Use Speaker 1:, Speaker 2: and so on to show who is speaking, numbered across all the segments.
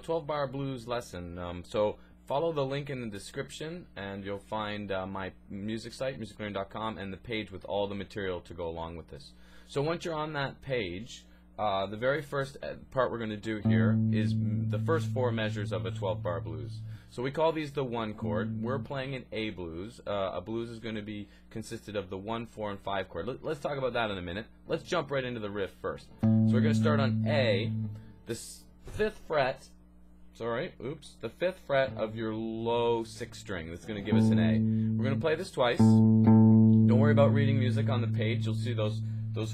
Speaker 1: 12 bar blues lesson. So follow the link in the description and you'll find my music site, musiclearning.com, and the page with all the material to go along with this. So once you're on that page, the very first part we're going to do here is the first 4 measures of a 12 bar blues. So we call these the 1 chord. We're playing an A blues. A blues is going to be consisted of the 1, 4, and 5 chord. Let's talk about that in a minute. Let's jump right into the riff first. So we're going to start on A, the 5th fret. Sorry, oops, the 5th fret of your low 6th string. That's going to give us an A. We're going to play this twice. Don't worry about reading music on the page. You'll see those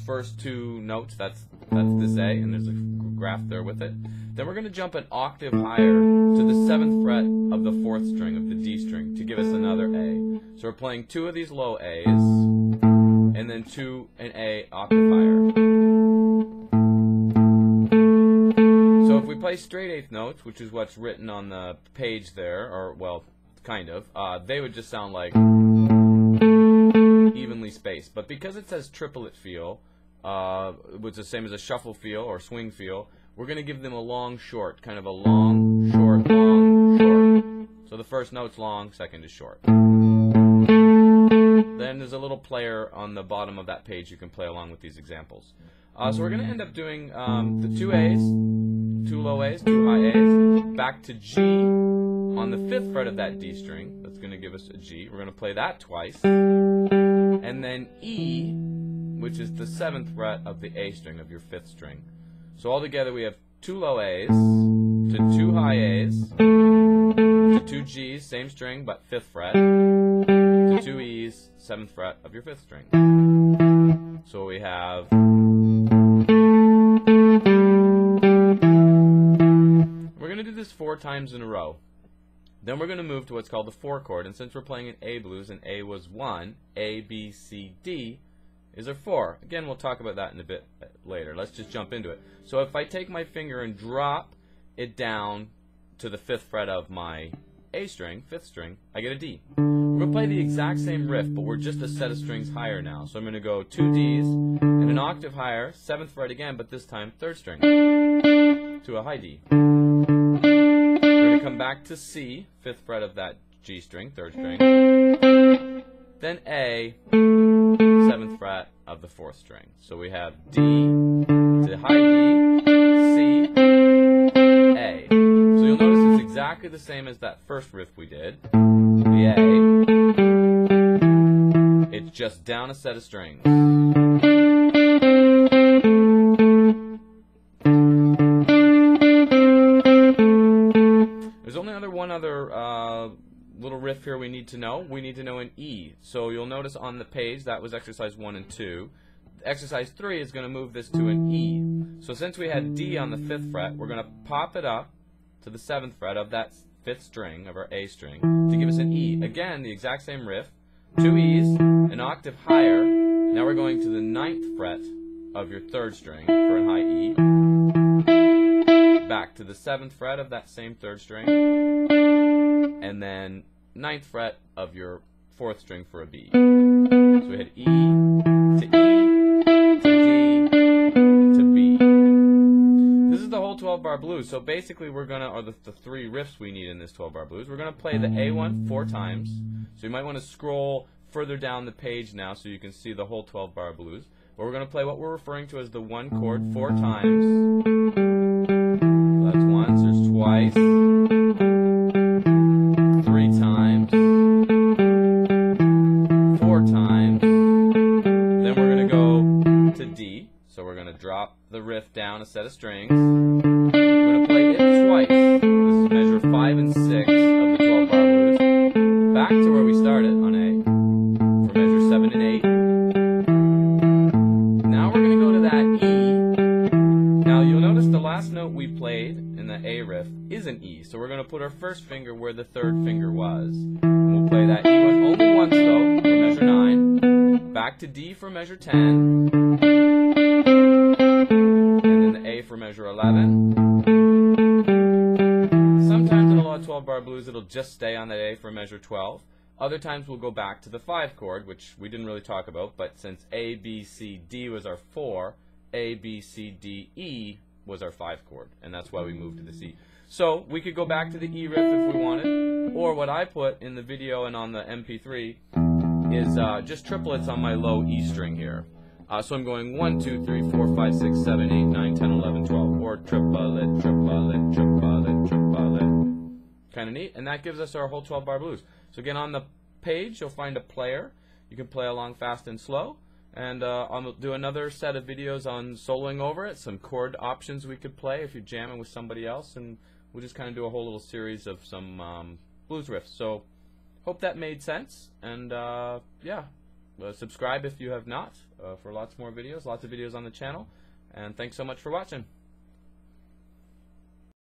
Speaker 1: first 2 notes. That's this A, and there's a graph there with it. Then we're going to jump an octave higher to the 7th fret of the 4th string, of the D string, to give us another A. So we're playing 2 of these low A's, and then an A octave higher. So if we play straight 8th notes, which is what's written on the page there, or, well, kind of, they would just sound like evenly spaced. But because it says triplet feel, which is the same as a shuffle feel or swing feel, we're going to give them a long short, kind of a long short, long short. So the first note's long, second is short. Then there's a little player on the bottom of that page you can play along with these examples. So we're going to end up doing the 2 A's, 2 low A's, 2 high A's, back to G on the 5th fret of that D string. That's going to give us a G. We're going to play that twice. And then E, which is the 7th fret of the A string of your 5th string. So altogether we have 2 low A's to 2 high A's to 2 G's, same string but 5th fret, to 2 E's, 7th fret of your 5th string. So we have we're going to do this 4 times in a row. Then we're going to move to what's called the 4 chord, and since we're playing an A blues and A was 1, A, B, C, D is a 4. Again, we'll talk about that in a bit later. Let's just jump into it. So if I take my finger and drop it down to the 5th fret of my A string, 5th string, I get a D. We're going to play the exact same riff, but we're just a set of strings higher now. So I'm going to go 2 D's and an octave higher, 7th fret again, but this time 3rd string, to a high D. We're going to come back to C, 5th fret of that G string, 3rd string, then A, 7th fret of the 4th string. So we have D to high D, C, A. So you'll notice it's exactly the same as that first riff we did. The A, it's just down a set of strings. There's only one other little riff here we need to know. We need to know an E. So you'll notice on the page that was exercise 1 and 2. Exercise 3 is going to move this to an E. So since we had D on the 5th fret, we're going to pop it up to the 7th fret of that 5th string, of our A string, to give us an E. Again, the exact same riff. 2 E's, an octave higher. Now we're going to the 9th fret of your 3rd string for a high E. Back to the 7th fret of that same 3rd string. And then 9th fret of your 4th string for a B. So we had E to D to B. This is the whole 12 bar blues. So basically we're going to, or the 3 riffs we need in this 12 bar blues, we're going to play the A one 4 times. So you might want to scroll further down the page now so you can see the whole 12 bar blues. But we're going to play what we're referring to as the 1 chord 4 times. So that's once, there's twice, 3 times, 4 times, then we're going to go to D, so we're going to drop the riff down a set of strings, we're going to play it twice, this is measure 5 and 6 of the 12 bar blues, back to where we started on A, for measure 7 and 8, now we're going to go to that E. Now you'll notice the last note we played in the A riff is an E, so we're going to put our first finger where the 3rd finger was. And we'll play that E one only once though, for measure 9, back to D for measure 10, and then the A for measure 11. Sometimes in a lot of 12 bar blues it'll just stay on that A for measure 12. Other times we'll go back to the 5 chord, which we didn't really talk about, but since A, B, C, D was our 4, A, B, C, D, E was our 5 chord, and that's why we moved to the C. So we could go back to the E riff if we wanted, or what I put in the video and on the MP3 is just triplets on my low E string here. So I'm going 1, 2, 3, 4, 5, 6, 7, 8, 9, 10, 11, 12, or triplet, triplet, triplet, triplet. Kind of neat, and that gives us our whole 12-bar blues. So again, on the page you'll find a player. You can play along fast and slow, and I'll do another set of videos on soloing over it, some chord options we could play if you're jamming with somebody else, and we'll just kind of do a whole little series of some blues riffs. So hope that made sense, and yeah, subscribe if you have not for lots more videos, lots of videos on the channel, and thanks so much for watching.